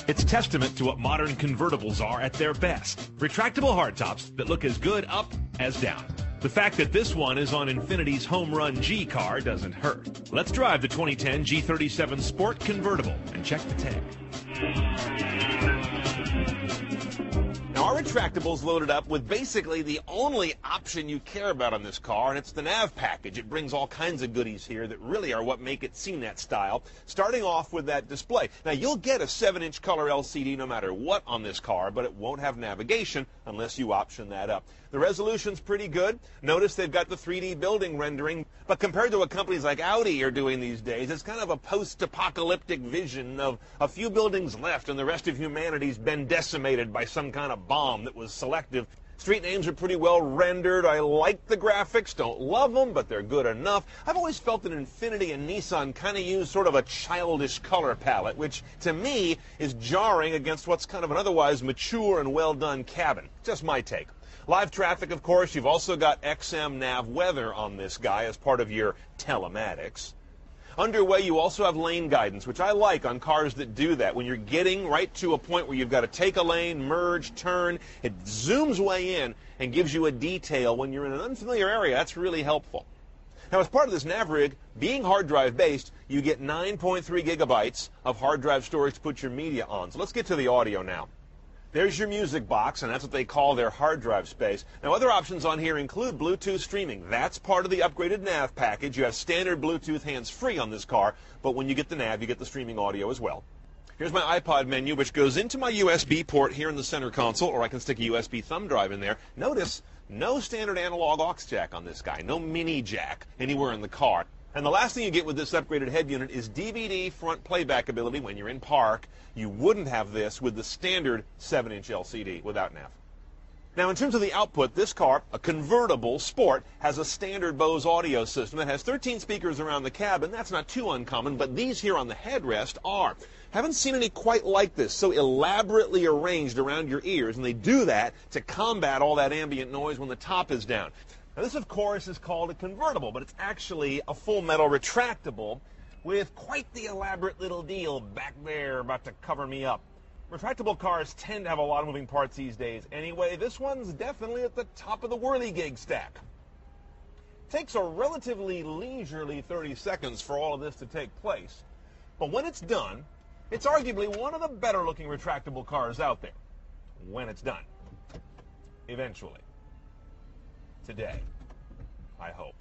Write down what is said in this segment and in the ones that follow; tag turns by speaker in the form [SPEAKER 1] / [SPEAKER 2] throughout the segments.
[SPEAKER 1] It's testament to what modern convertibles are at their best. Retractable hardtops that look as good up as down. The fact that this one is on Infiniti's home run G car doesn't hurt. Let's drive the 2010 G37 Sport Convertible and check the tag.
[SPEAKER 2] Now, our retractable's loaded up with basically the only option you care about on this car, and it's the nav package. It brings all kinds of goodies here that really are what make it CNET style, starting off with that display. Now, you'll get a 7-inch color LCD no matter what on this car, but it won't have navigation unless you option that up. The resolution's pretty good. Notice they've got the 3D building rendering, but compared to what companies like Audi are doing these days, it's kind of a post-apocalyptic vision of a few buildings left and the rest of humanity's been decimated by some kind of bomb that was selective. Street names are pretty well rendered. I like the graphics, don't love them, but they're good enough. I've always felt that Infiniti and Nissan kind of use sort of a childish color palette, which to me is jarring against what's kind of an otherwise mature and well-done cabin. Just my take. Live traffic, of course. You've also got XM nav weather on this guy as part of your telematics. Underway, you also have lane guidance, which I like on cars that do that. When you're getting right to a point where you've got to take a lane, merge, turn, it zooms way in and gives you a detail. When you're in an unfamiliar area, that's really helpful. Now, as part of this nav rig, being hard drive based, you get 9.3 gigabytes of hard drive storage to put your media on. So let's get to the audio now. There's your music box, and that's what they call their hard drive space. Now, other options on here include Bluetooth streaming. That's part of the upgraded nav package. You have standard Bluetooth hands-free on this car, but when you get the nav, you get the streaming audio as well. Here's my iPod menu, which goes into my USB port here in the center console, or I can stick a USB thumb drive in there. Notice, no standard analog aux jack on this guy, no mini jack anywhere in the car. And the last thing you get with this upgraded head unit is DVD front playback ability when you're in park. You wouldn't have this with the standard 7-inch LCD without nav. Now, in terms of the output, this car, a convertible Sport, has a standard Bose audio system that has 13 speakers around the cabin. That's not too uncommon, but these here on the headrest are. Haven't seen any quite like this, so elaborately arranged around your ears, and they do that to combat all that ambient noise when the top is down. Now, this, of course, is called a convertible, but it's actually a full metal retractable with quite the elaborate little deal back there about to cover me up. Retractable cars tend to have a lot of moving parts these days. Anyway, this one's definitely at the top of the whirligig stack. Takes a relatively leisurely 30 seconds for all of this to take place, but when it's done, it's arguably one of the better looking retractable cars out there. When it's done. Eventually. Today, I hope.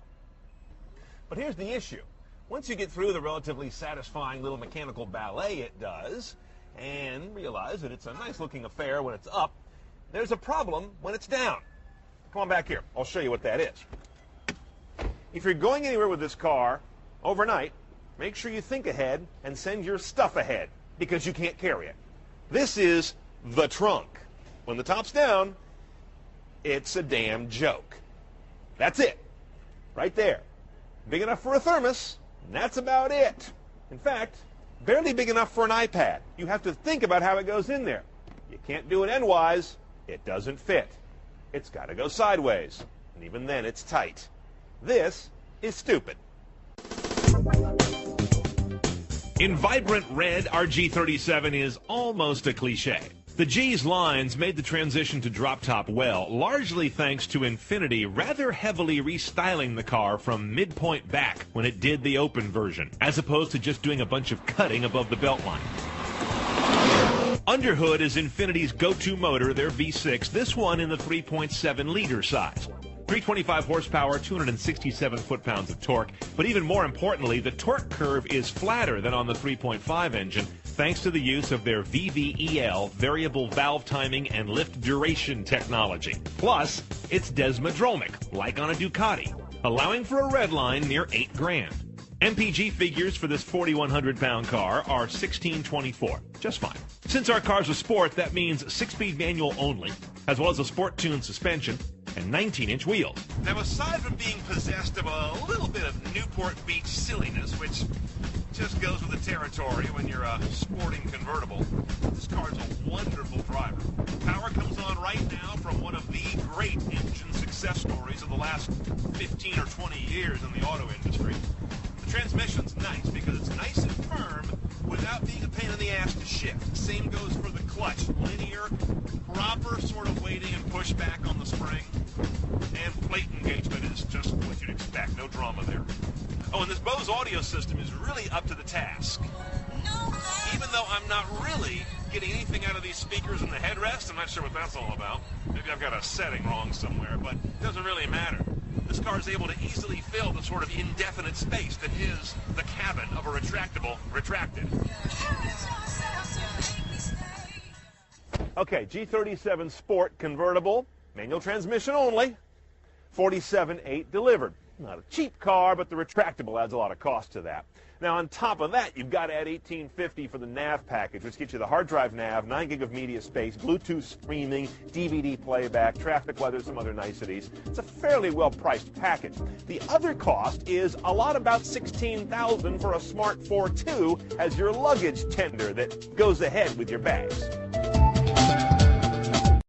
[SPEAKER 2] But here's the issue. Once you get through the relatively satisfying little mechanical ballet it does, and realize that it's a nice-looking affair when it's up, there's a problem when it's down. Come on back here. I'll show you what that is. If you're going anywhere with this car overnight, make sure you think ahead and send your stuff ahead, because you can't carry it. This is the trunk. When the top's down, it's a damn joke. That's it. Right there. Big enough for a thermos, and that's about it. In fact, barely big enough for an iPad. You have to think about how it goes in there. You can't do it endwise. It doesn't fit. It's got to go sideways, and even then it's tight. This is stupid.
[SPEAKER 1] In vibrant red, our G37 is almost a cliche. The G's lines made the transition to drop-top well, largely thanks to Infiniti rather heavily restyling the car from midpoint back when it did the open version, as opposed to just doing a bunch of cutting above the belt line. Underhood is Infiniti's go-to motor, their V6, this one in the 3.7-liter size. 325 horsepower, 267 foot-pounds of torque, but even more importantly, the torque curve is flatter than on the 3.5 engine, thanks to the use of their VVEL, variable valve timing and lift duration technology. Plus, it's desmodromic, like on a Ducati, allowing for a red line near $8,000. MPG figures for this 4,100-pound car are 1624, just fine. Since our car's a sport, that means 6-speed manual only, as well as a sport-tuned suspension and 19-inch wheels.
[SPEAKER 2] Now, aside from being possessed of a little bit of Newport Beach silliness, which just goes with the territory when you're a sporting convertible, this car's a wonderful driver. Power comes on right now from one of the great engine success stories of the last 15 or 20 years in the auto industry. The transmission's nice because it's nice
[SPEAKER 1] Same goes for the clutch. Linear, proper sort of weighting and pushback on the spring. And plate engagement is just what you'd expect. No drama there. Oh, and this Bose audio system is really up to the task. Even though I'm not really getting anything out of these speakers in the headrest, I'm not sure what that's all about. Maybe I've got a setting wrong somewhere, but it doesn't really matter. This car is able to easily fill the sort of indefinite space that is the cabin of a retractable retracted. Okay, G37 Sport Convertible, manual transmission only, $47,800 delivered. Not a cheap car, but the retractable adds a lot of cost to that. Now, on top of that, you've got to add $1,850 for the nav package, which gets you the hard drive nav, 9 gig of media space, Bluetooth streaming, DVD playback, traffic weather, some other niceties. It's a fairly well-priced package. The other cost is a lot about $16,000 for a Smart 4 2 as your luggage tender that goes ahead with your bags.